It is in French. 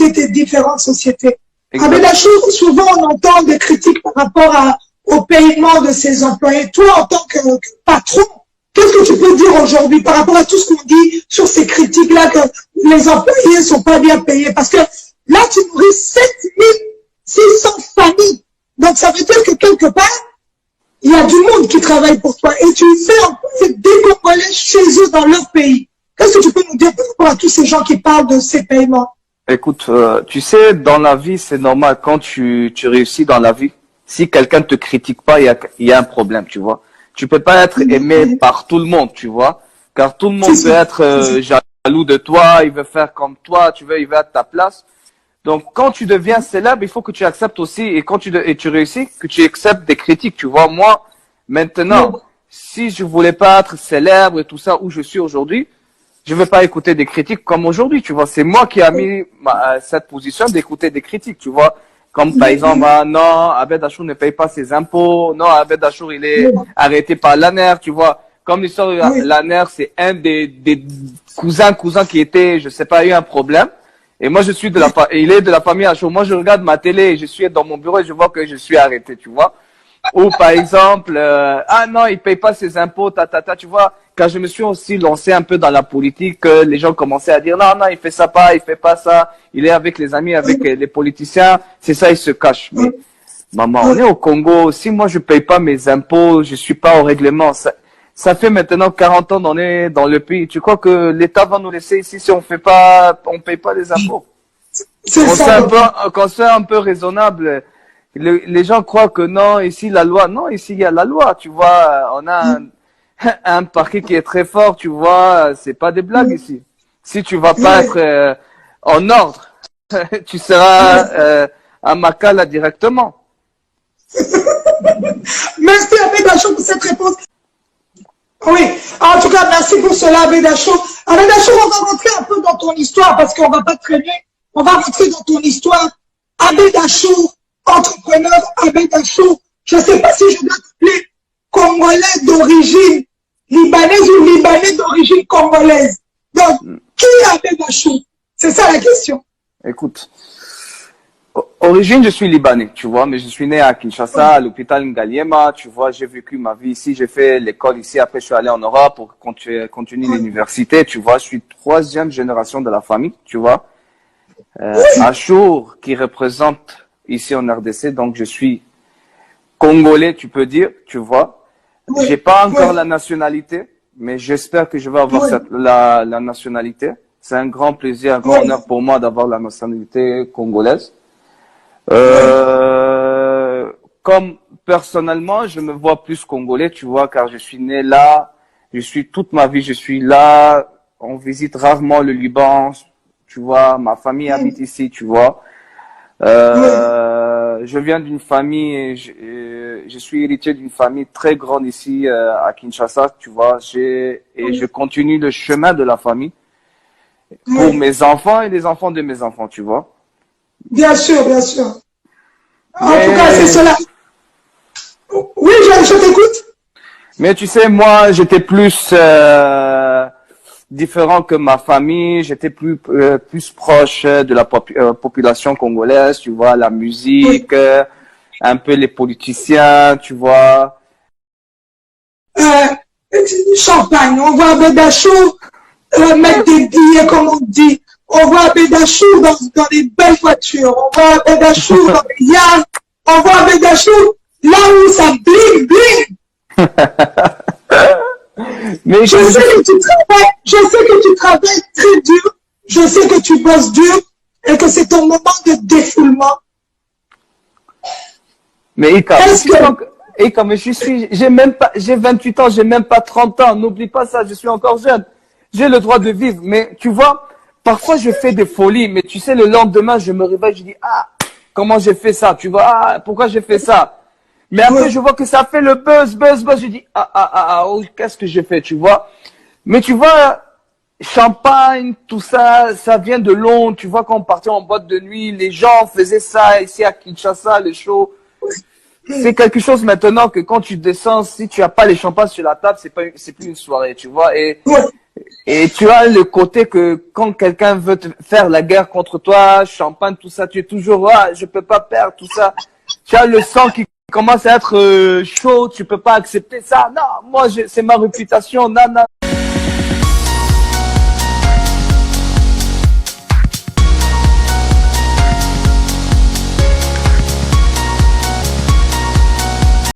discuter des différentes sociétés. Exactement. Abedachou, souvent on entend des critiques par rapport au paiement de ses employés. Toi, en tant que patron, qu'est-ce que tu peux dire aujourd'hui par rapport à tout ce qu'on dit sur ces critiques-là que les employés ne sont pas bien payés? Parce que là, tu nourris 7600 familles. Donc, ça veut dire que quelque part, il y a du monde qui travaille pour toi et tu fais employer des Congolais chez eux dans leur pays. Qu'est-ce que tu peux nous dire par rapport à tous ces gens qui parlent de ces paiements? Écoute, tu sais, dans la vie, c'est normal. Quand tu réussis dans la vie, si quelqu'un ne te critique pas, il y a un problème, tu vois. Tu peux pas être aimé par tout le monde, tu vois. Car tout le monde peut être jaloux de toi, il veut faire comme toi, il veut être à ta place. Donc, quand tu deviens célèbre, il faut que tu acceptes aussi, et quand tu réussis, que tu acceptes des critiques, tu vois. Moi, maintenant, si je voulais pas être célèbre et tout ça, où je suis aujourd'hui, je vais pas écouter des critiques comme aujourd'hui, tu vois. C'est moi qui a mis cette position d'écouter des critiques, tu vois. Comme par exemple, non, Abed Achour ne paye pas ses impôts, non, Abed Achour, il est arrêté par l'ANER, tu vois. Comme l'histoire de l'ANER, c'est un des cousins qui était, je sais pas, eu un problème. Et moi, il est de la famille Achour. Moi, je regarde ma télé, je suis dans mon bureau et je vois que je suis arrêté, tu vois. Ou par exemple, ah non, il paye pas ses impôts, tu vois. Quand je me suis aussi lancé un peu dans la politique, les gens commençaient à dire non, il fait ça pas, il fait pas ça, il est avec les amis, avec les politiciens, c'est ça, il se cache. Mais maman, on est au Congo, si moi je paye pas mes impôts, je suis pas au règlement, ça fait maintenant 40 ans qu'on est dans le pays. Tu crois que l'État va nous laisser ici si on paye pas les impôts? Quand c'est un peu raisonnable. Les gens croient que non, ici la loi, non, ici il y a la loi, tu vois, on a un parquet qui est très fort, tu vois, c'est pas des blagues ici. Si tu vas pas être en ordre, tu seras à Makala directement. Merci Abed Achour pour cette réponse. Oui, en tout cas, merci pour cela Abed Achour. Abed Achour, on va rentrer un peu dans ton histoire parce qu'on va pas traîner. On va rentrer dans ton histoire. Abed Achour, entrepreneur Abed Achour. Je ne sais pas si je dois t'appeler Congolais d'origine libanaise ou Libanais d'origine congolaise. Donc, qui est Abed Achour? C'est ça la question. Écoute, origine, je suis libanais, tu vois, mais je suis né à Kinshasa, à l'hôpital Ngaliema, tu vois, j'ai vécu ma vie ici, j'ai fait l'école ici, après je suis allé en Europe pour continuer l'université, tu vois, je suis 3e génération de la famille, tu vois. Achour qui représente ici en RDC, donc je suis congolais, tu peux dire, tu vois. J'ai pas encore la nationalité, mais j'espère que je vais avoir la nationalité. C'est un grand plaisir, un grand honneur pour moi d'avoir la nationalité congolaise. Comme personnellement, je me vois plus congolais, tu vois, car je suis né là, toute ma vie, je suis là. On visite rarement le Liban, tu vois, ma famille habite ici, tu vois. Je viens d'une famille, je suis héritier d'une famille très grande ici à Kinshasa, tu vois. Et je continue le chemin de la famille pour mes enfants et les enfants de mes enfants, tu vois. Bien sûr, bien sûr. En tout cas, c'est cela. Oui, je t'écoute. Mais tu sais, moi, j'étais plus différent que ma famille, j'étais plus proche de la population congolaise, tu vois, la musique, un peu les politiciens, tu vois. Champagne, on voit Abed Achour mettre des billets, comme on dit. On voit Abed Achour dans des belles voitures, on voit Abed Achour dans des yachts, on voit Abed Achour là où ça bling bling. Mais je sais que tu travailles très dur, je sais que tu bosses dur et que c'est ton moment de défoulement. Mais Ika, mais j'ai 28 ans, j'ai même pas 30 ans, n'oublie pas ça, je suis encore jeune. J'ai le droit de vivre, mais tu vois, parfois je fais des folies, mais tu sais, le lendemain, je me réveille, je dis, ah, comment j'ai fait ça, tu vois, ah, pourquoi j'ai fait ça? Mais après, je vois que ça fait le buzz, je dis, oh, qu'est-ce que j'ai fait, tu vois? Mais tu vois, champagne, tout ça, ça vient de Londres, tu vois, quand on partait en boîte de nuit, les gens faisaient ça ici à Kinshasa, les shows. C'est quelque chose maintenant que quand tu descends, si tu as pas les champagnes sur la table, c'est plus une soirée, tu vois. Et Et tu as le côté que quand quelqu'un veut te faire la guerre contre toi, champagne, tout ça, tu es toujours, ah, je peux pas perdre, tout ça. Tu as le sang qui commence à être chaud, tu peux pas accepter ça. Non, moi, c'est ma réputation. Non, non,